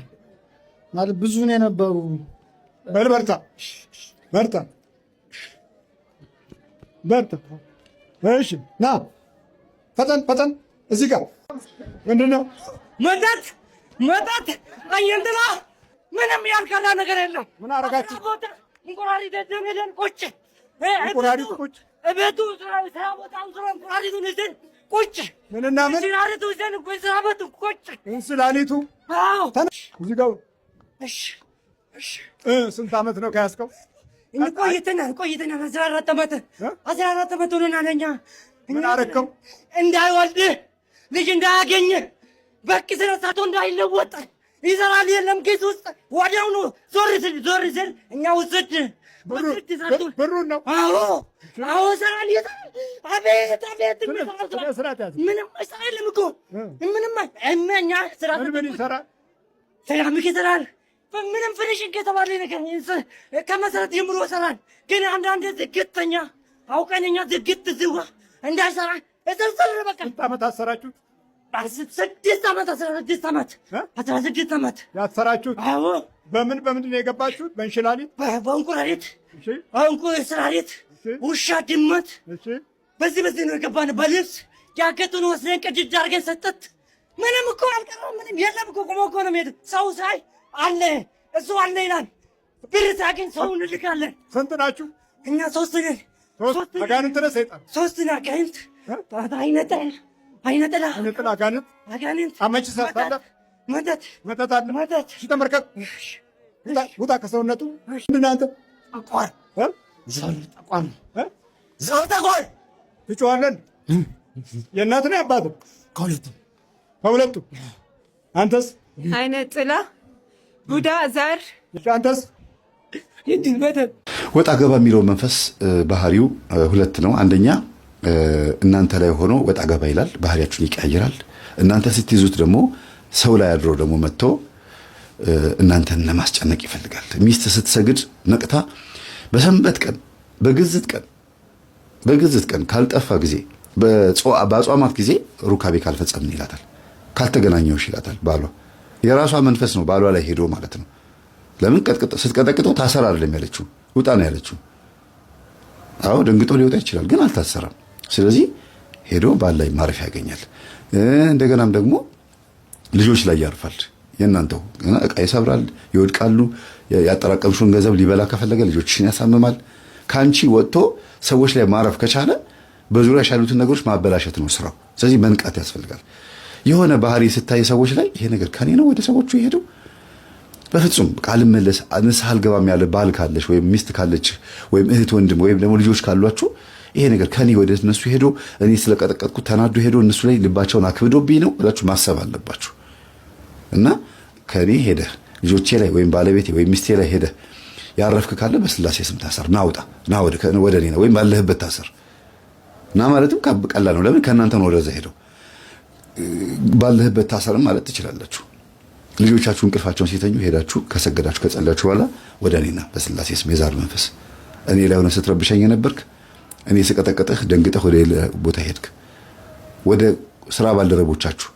ማለት ብዙ ነው የነበሩ። በርታ። እሺ ና ፈጠን እዚህ ጋር ምንድን ነው መጠጥ አየንትላ ምንም ያልቀራ ነገር የለም። ምን አረጋችሁ? እንቁራሪት ደደን ቁጭ እቤቱ ስራ ቦታው ስራ እንቁራሪቱን ይዘን ቁጭ ምንና ምን እንቁራሪቱ ይዘን ስራ ቦቱ ቁጭ እንስላሊቱ እዚህ ጋር እሺ ስንት ዓመት ነው ከያዝከው? ቆይተናል 14 ዓመት ሆኖናል። ምን አረከው? እንዳይወልድ ልጅ እንዳያገኝ በቂ ስለሳቶ እንዳይለወጥ ይዘራል። የለም ጌት ውስጥ ወዲያውኑ ዞር ስል እኛ ውስድ ብሩን ነው። አዎ ሰራል። አቤት ምንም አይልም እኮ ምንም እኛ ስራ ምን ይሰራል? ሴራሚክ ይሰራል። ምንም ፊኒሽንግ የተባለ ነገር ከመሰረት ጀምሮ ይሰራል። ግን አንዳንድ ዝግተኛ አውቀንኛ ዝግት ዝዋ እንዳይሰራ እሰር በቃ። ስንት ዓመት አሰራችሁት? 16 ዓመት ያሰራችሁት? አዎ። በምን ነው የገባችሁት? በእንሽላሊት፣ በእንቁራሪት፣ እንቁራሪት፣ ውሻ፣ ድመት በዚህ ነው የገባን። በልብስ ጃኬቱን ወስደን ቅድድ አድርገን ሰጠት። ምንም እኮ አልቀረም። ምንም የለም እኮ ቆሞ እኮ ነው የሚሄድ። ሰው ሳይ አለ እሱ አለ ይላል። ብር ሳገኝ ሰው እንልካለን። ስንት ናችሁ? እኛ 3 ነን። አጋንንት ነህ? ሰይጣን 3 ነን። አጋንንት አይነጥላ አጋንንት አመች ሰርታለ መተት አለ። እሺ ተመርከክ ውጣ ከሰውነቱ። ምንድን ነህ አንተ? ጠቋር ትጮኻለን። የእናትህ ነው የአባትህ? ከሁለቱም። አንተስ? አይነ ጥላ ቡዳ ዘር። አንተስ? ወጣ ገባ የሚለው መንፈስ ባህሪው ሁለት ነው። አንደኛ እናንተ ላይ ሆኖ ወጣ ገባ ይላል፣ ባህሪያችሁን ይቀያይራል። እናንተ ስትይዙት ደግሞ ሰው ላይ አድሮ ደግሞ መጥቶ እናንተን ለማስጨነቅ ይፈልጋል። ሚስት ስትሰግድ ነቅታ በሰንበት ቀን በግዝት ቀን ካልጠፋ ጊዜ በአጽዋማት ጊዜ ሩካቤ ካልፈጸምን ይላታል። ካልተገናኘውሽ ይላታል ባሏ። የራሷ መንፈስ ነው ባሏ ላይ ሄዶ ማለት ነው። ለምን ስትቀጠቅጠው ታሰር አይደለም ያለችው፣ ውጣ ነው ያለችው። አዎ ደንግጦ ሊወጣ ይችላል፣ ግን አልታሰረም። ስለዚህ ሄዶ ባል ላይ ማረፊያ ያገኛል። እንደገናም ደግሞ ልጆች ላይ ያርፋል። የእናንተው እቃ ይሰብራል፣ ይወድቃሉ። ያጠራቀምሽውን ገንዘብ ሊበላ ከፈለገ ልጆችሽን ያሳምማል። ከአንቺ ወጥቶ ሰዎች ላይ ማረፍ ከቻለ በዙሪያ ያሉትን ነገሮች ማበላሸት ነው ስራው። ስለዚህ መንቃት ያስፈልጋል። የሆነ ባህሪ ስታይ ሰዎች ላይ ይሄ ነገር ከኔ ነው ወደ ሰዎቹ የሄደው በፍጹም ቃል መለስ ንስሐ አልገባም ያለ ባል ካለሽ ወይም ሚስት ካለች ወይም እህት ወንድም ወይም ደግሞ ልጆች ካሏችሁ ይሄ ነገር ከኔ ወደ እነሱ ሄዶ እኔ ስለቀጠቀጥኩ ተናዶ ሄዶ እነሱ ላይ ልባቸውን አክብዶብኝ ነው ብላችሁ ማሰብ አለባችሁ። እና ከኔ ሄደ ልጆቼ ላይ ወይም ባለቤቴ ወይም ሚስቴ ላይ ሄደ ያረፍክ ካለ በስላሴ ስም ታሰር፣ ናውጣ ና ወደ እኔ ነው ወይም ባለህበት ታሰር። እና ማለትም ቀላል ነው። ለምን ከእናንተ ነው ወደዛ ሄደው ባለህበት ታሰርም ማለት ትችላላችሁ። ልጆቻችሁ እንቅልፋቸውን ሲተኙ ሄዳችሁ ከሰገዳችሁ ከጸለያችሁ በኋላ ወደ እኔና በስላሴ ስም የዛር መንፈስ እኔ ላይ ሆነ ስትረብሸኝ የነበርክ እኔ ስቀጠቀጥህ ደንግጠህ ወደ ሌላ ቦታ ሄድክ። ወደ ስራ ባልደረቦቻችሁ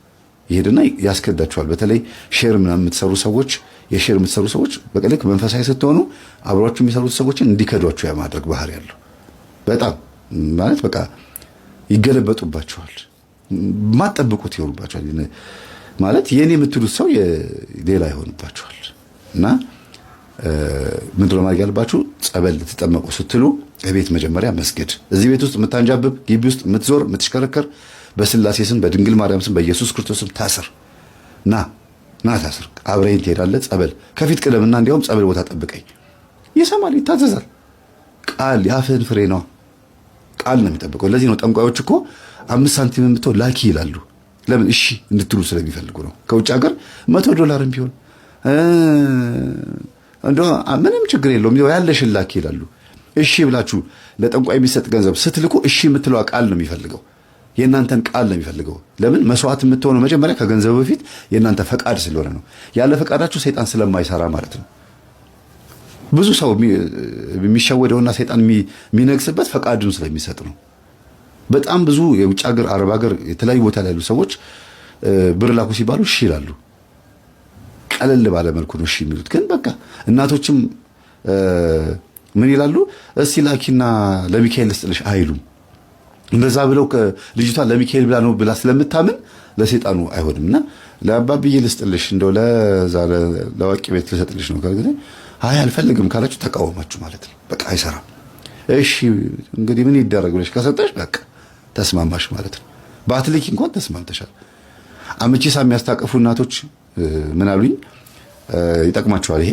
ይሄድና ያስከዳችኋል። በተለይ ሼር ምናምን የምትሰሩ ሰዎች የሼር የምትሰሩ ሰዎች በቀልክ መንፈሳዊ ስትሆኑ አብሯችሁ የሚሰሩት ሰዎችን እንዲከዷችሁ የማድረግ ባህሪ ያለው በጣም ማለት በቃ ይገለበጡባችኋል። ማጠብቁት ይሆኑባችኋል። ማለት የኔ የምትሉት ሰው ሌላ ይሆንባችኋል። እና ምንድነው ማድረግ ያለባችሁ? ጸበል ልትጠመቁ ስትሉ ቤት መጀመሪያ መስገድ። እዚህ ቤት ውስጥ የምታንጃብብ ግቢ ውስጥ የምትዞር የምትሽከረከር በስላሴ ስም በድንግል ማርያም ስም በኢየሱስ ክርስቶስ ስም ታስር። ና ታስር። አብረኸኝ ትሄዳለህ። ጸበል ከፊት ቅደምና እንዲያውም ጸበል ቦታ ጠብቀኝ። ይሰማል፣ ይታዘዛል። ቃል የአፍህን ፍሬ ነው። ቃል ነው የሚጠብቀው። ለዚህ ነው ጠንቋዮች እኮ 5 ሳንቲም የምትው ላኪ ይላሉ። ለምን? እሺ እንድትሉ ስለሚፈልጉ ነው። ከውጭ ሀገር $100 ቢሆን እንደው ምንም ችግር የለውም ያለሽን ላኪ ይላሉ። እሺ ብላችሁ ለጠንቋይ የሚሰጥ ገንዘብ ስትልኩ እሺ የምትለው ቃል ነው የሚፈልገው። የእናንተን ቃል ነው የሚፈልገው። ለምን? መስዋዕት የምትሆነው መጀመሪያ ከገንዘቡ በፊት የእናንተ ፈቃድ ስለሆነ ነው። ያለ ፈቃዳችሁ ሰይጣን ስለማይሰራ ማለት ነው። ብዙ ሰው የሚሸወደውና ሰይጣን የሚነግስበት ፈቃዱን ስለሚሰጥ ነው። በጣም ብዙ የውጭ ሀገር አረብ ሀገር የተለያዩ ቦታ ላይ ያሉ ሰዎች ብር ላኩ ሲባሉ እሺ ይላሉ። ቀለል ባለ መልኩ ነው እሺ የሚሉት። ግን በቃ እናቶችም ምን ይላሉ? እስቲ ላኪና ለሚካኤል ልስጥልሽ አይሉም። እንደዛ ብለው ልጅቷ ለሚካኤል ብላ ነው ብላ ስለምታምን ለሰይጣኑ አይሆንምና ለአባብዬ ልስጥልሽ እንደው ለዋቂ ቤት ልሰጥልሽ ነው ካለ አይ አልፈልግም ካላችሁ ተቃወማችሁ ማለት ነው። በቃ አይሰራም። እሺ እንግዲህ ምን ይደረግ ብለሽ ከሰጠሽ በቃ ተስማማሽ ማለት ነው። በአትሊክ እንኳን ተስማምተሻል። አመቺሳ የሚያስታቀፉ እናቶች ምን አሉኝ? ይጠቅማቸዋል ይሄ።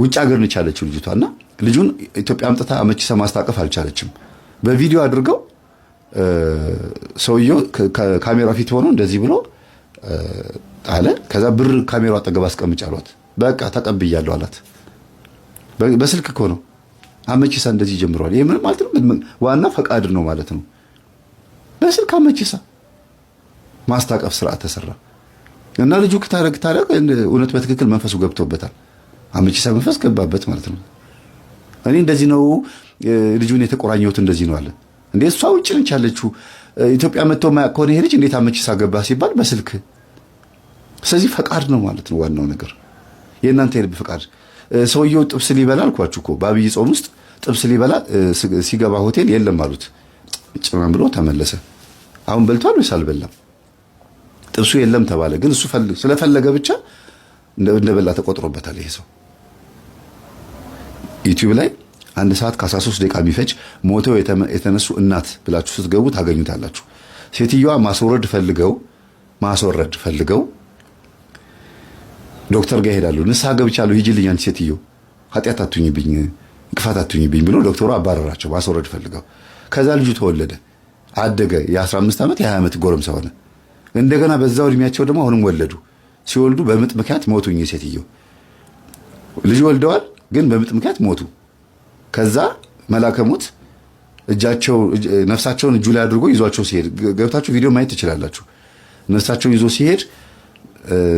ውጭ ሀገር ነች ያለችው ልጅቷና ልጁን ኢትዮጵያ አምጥታ አመቺሳ ማስታቀፍ አልቻለችም። በቪዲዮ አድርገው ሰውየው ካሜራ ፊት ሆኖ እንደዚህ ብሎ አለ። ከዛ ብር ካሜራው አጠገብ አስቀምጭ አሏት። በቃ ተቀብያለሁ አላት። በስልክ እኮ ነው። አመቺሳ እንደዚህ ጀምሯል። ይሄ ምን ማለት ነው? ዋና ፈቃድ ነው ማለት ነው። በስልክ አመቺሳ ማስታቀፍ ስርዓት ተሰራ እና ልጁ ከታረግ እውነት በትክክል መንፈሱ ገብቶበታል። አመቺሳ መንፈስ ገባበት ማለት ነው። እኔ እንደዚህ ነው ልጁን የተቆራኘሁት እንደዚህ ነው አለ። እንዴ እሷ ውጭ ነች ያለችው ኢትዮጵያ መጥቶ ማያውቅ ከሆነ ይሄ ልጅ እንዴት አመቺሳ ገባ ሲባል በስልክ። ስለዚህ ፈቃድ ነው ማለት ነው ዋናው ነገር፣ የእናንተ የልብ ፈቃድ። ሰውየው ጥብስ ሊበላ አልኳችሁ እኮ በአብይ ጾም ውስጥ ጥብስ ሊበላ ሲገባ ሆቴል የለም አሉት። ጭማም ብሎ ተመለሰ። አሁን በልቷል ወይስ አልበላም? ጥብሱ የለም ተባለ። ግን እሱ ስለፈለገ ብቻ እንደበላ ተቆጥሮበታል። ይሄ ሰው ዩቲዩብ ላይ 1 ሰዓት ከ13 ደቂቃ የሚፈጅ ሞተው የተነሱ እናት ብላችሁ ስትገቡ ታገኙታላችሁ። ሴትዮዋ ማስወረድ ፈልገው ዶክተር ጋር ይሄዳሉ። ንስሐ ገብቻለሁ ሂጂልኝ አንቺ ሴትዮ ኃጢአት አትሁኝብኝ እንቅፋት አትሁኝብኝ ብሎ ዶክተሩ አባረራቸው። ማስወረድ ፈልገው ከዛ ልጁ ተወለደ፣ አደገ። የ15 ዓመት የ20 ዓመት ጎረምሳ ሆነ። እንደገና በዛው እድሜያቸው ደግሞ አሁንም ወለዱ። ሲወልዱ በምጥ ምክንያት ሞቱኝ። ሴትዮ ልጅ ወልደዋል፣ ግን በምጥ ምክንያት ሞቱ። ከዛ መላከ ሞት ነፍሳቸውን እጁ ላይ አድርጎ ይዟቸው ሲሄድ ገብታችሁ ቪዲዮ ማየት ትችላላችሁ። ነፍሳቸውን ይዞ ሲሄድ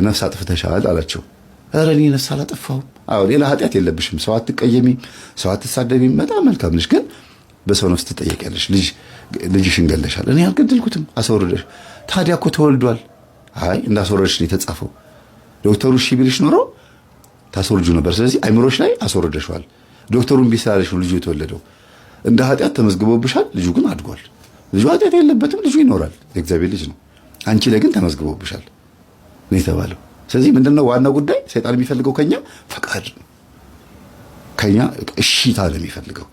ነፍስ አጥፍተሻል አላቸው። ኧረ እኔ ነፍስ አላጠፋሁም። አዎ ሌላ ኃጢአት የለብሽም፣ ሰው አትቀየሚም፣ ሰው አትሳደቢም፣ በጣም መልካም ነሽ፣ ግን በሰው ነፍስ ትጠየቂያለሽ። ልጅሽን ገለሻል። እኔ አልገደልኩትም፣ አስወርደሽ። ታዲያ እኮ ተወልዷል። አይ እንዳስወረድሽ ነው የተጻፈው። ዶክተሩ እሺ ቢልሽ ኖሮ ታስወርጁ ነበር። ስለዚህ አይምሮሽ ላይ አስወርደሽዋል። ዶክተሩን ቢስላለሽ ነው ልጁ የተወለደው። እንደ ኃጢአት ተመዝግቦብሻል። ልጁ ግን አድጓል። ልጁ ኃጢአት የለበትም፣ ልጁ ይኖራል፣ የእግዚአብሔር ልጅ ነው። አንቺ ላይ ግን ተመዝግቦብሻል ነው የተባለው። ስለዚህ ምንድነው ዋና ጉዳይ? ሰይጣን የሚፈልገው ከኛ ፈቃድ ነው። ከኛ እሺታ ነው የሚፈልገው።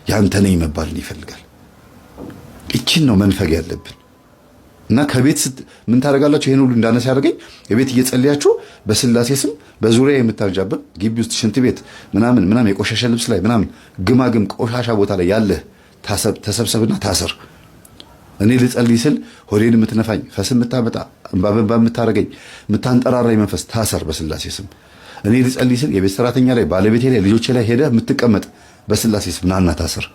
ያንተ ነኝ መባልን ይፈልጋል። ይችን ነው መንፈግ ያለብን። እና ከቤት ምን ታደርጋላችሁ? ይሄን ሁሉ እንዳነሳ ያደርገኝ የቤት እየጸለያችሁ በስላሴ ስም በዙሪያ የምታንዣብብ ግቢ ውስጥ ሽንት ቤት ምናምን የቆሻሻ ልብስ ላይ ምናምን ግማግም ቆሻሻ ቦታ ላይ ያለህ ተሰብሰብና ታሰር። እኔ ልጸልይ ስል ሆዴን የምትነፋኝ ፈስ የምታመጣ እንባ የምታደርገኝ የምታንጠራራኝ መንፈስ ታሰር በስላሴ ስም። እኔ ልጸልይ ስል የቤት ሰራተኛ ላይ ባለቤቴ ላይ ልጆቼ ላይ ሄደህ የምትቀመጥ በስላሴ ስም ናና ታሰር።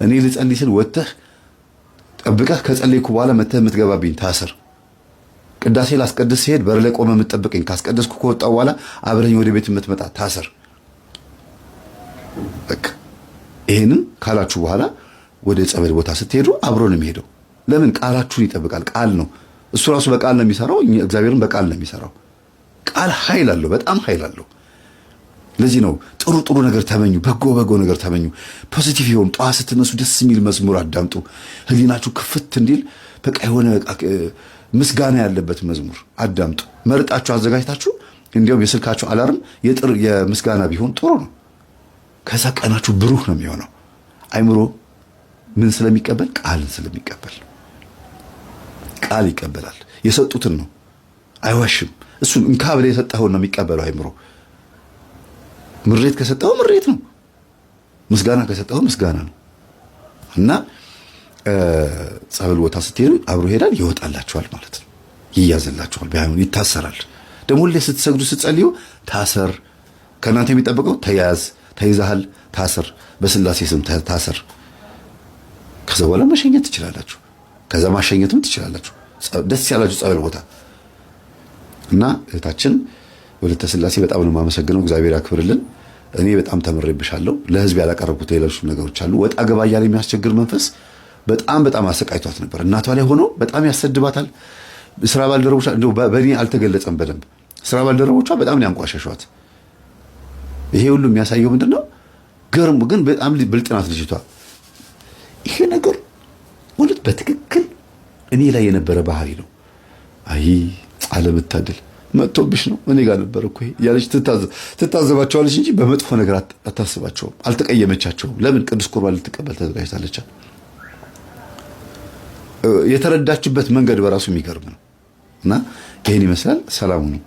እኔ ልጸልይ ስል ወጥተህ ጠብቀህ ከጸለይኩ በኋላ መተህ የምትገባብኝ ታሰር። ቅዳሴ ላስቀድስ ሲሄድ በር ላይ ቆመህ የምትጠብቀኝ ካስቀደስኩ ከወጣሁ በኋላ አብረኝ ወደ ቤት የምትመጣ ታሰር። በቃ ይሄንን ካላችሁ በኋላ ወደ ጸበል ቦታ ስትሄዱ አብሮ ነው የሚሄደው። ለምን? ቃላችሁን ይጠብቃል። ቃል ነው እሱ ራሱ በቃል ነው የሚሰራው። እግዚአብሔርን በቃል ነው የሚሰራው። ቃል ኃይል አለው፣ በጣም ኃይል አለው። ለዚህ ነው ጥሩ ነገር ተመኙ፣ በጎ ነገር ተመኙ። ፖዚቲቭ ይሁን። ጠዋት ስትነሱ ደስ የሚል መዝሙር አዳምጡ፣ ህሊናችሁ ክፍት እንዲል በቃ የሆነ ምስጋና ያለበት መዝሙር አዳምጡ። መርጣችሁ አዘጋጅታችሁ እንዲያውም የስልካችሁ አላርም የምስጋና ቢሆን ጥሩ ነው። ከዛ ቀናችሁ ብሩህ ነው የሚሆነው። አይምሮ ምን ስለሚቀበል? ቃልን ስለሚቀበል። ቃል ይቀበላል። የሰጡትን ነው፣ አይዋሽም። እሱን እንካ ብለህ የሰጠኸውን ነው የሚቀበለው አይምሮ። ምሬት ከሰጠው ምሬት ነው፣ ምስጋና ከሰጠው ምስጋና ነው። እና ጸበል ቦታ ስትሄዱ አብሮ ይሄዳል፣ ይወጣላችኋል ማለት ነው። ይያዝላችኋል፣ ቢሆን ይታሰራል። ደግሞ ሁሌ ስትሰግዱ ስትጸልዩ ታሰር። ከእናንተ የሚጠበቀው ተያዝ፣ ተይዛሃል፣ ታሰር፣ በስላሴ ስም ታሰር። ከዛ በኋላ መሸኘት ትችላላችሁ። ከዛ ማሸኘትም ትችላላችሁ፣ ደስ ያላችሁ ጸበል ቦታ። እና እህታችን ወለተ ስላሴ በጣም ነው የማመሰግነው። እግዚአብሔር ያክብርልን። እኔ በጣም ተምሬብሻለሁ። ለህዝብ ያላቀረብኩት ሌሎች ነገሮች አሉ። ወጣ ገባ እያለ የሚያስቸግር መንፈስ በጣም አሰቃይቷት ነበር። እናቷ ላይ ሆኖ በጣም ያሰድባታል። ስራ ባልደረቦቿ እንደው በእኔ አልተገለጸም በደንብ። ስራ ባልደረቦቿ በጣም ነው ያንቋሸሿት። ይሄ ሁሉ የሚያሳየው ምንድነው? ገርሙ ግን በጣም ብልጥ ናት ልጅቷ። ይሄ ነገር ወለት በትክክል እኔ ላይ የነበረ ባህሪ ነው። አይ አለመታደል መጥቶብሽ ነው እኔ ጋር ነበር እኮ ያለች ትታዘባቸዋለች እንጂ በመጥፎ ነገር አታስባቸውም። አልተቀየመቻቸውም። ለምን? ቅዱስ ቁርባን ልትቀበል ተዘጋጅታለች። የተረዳችበት መንገድ በራሱ የሚገርም ነው። እና ይሄን ይመስላል። ሰላሙ ነው።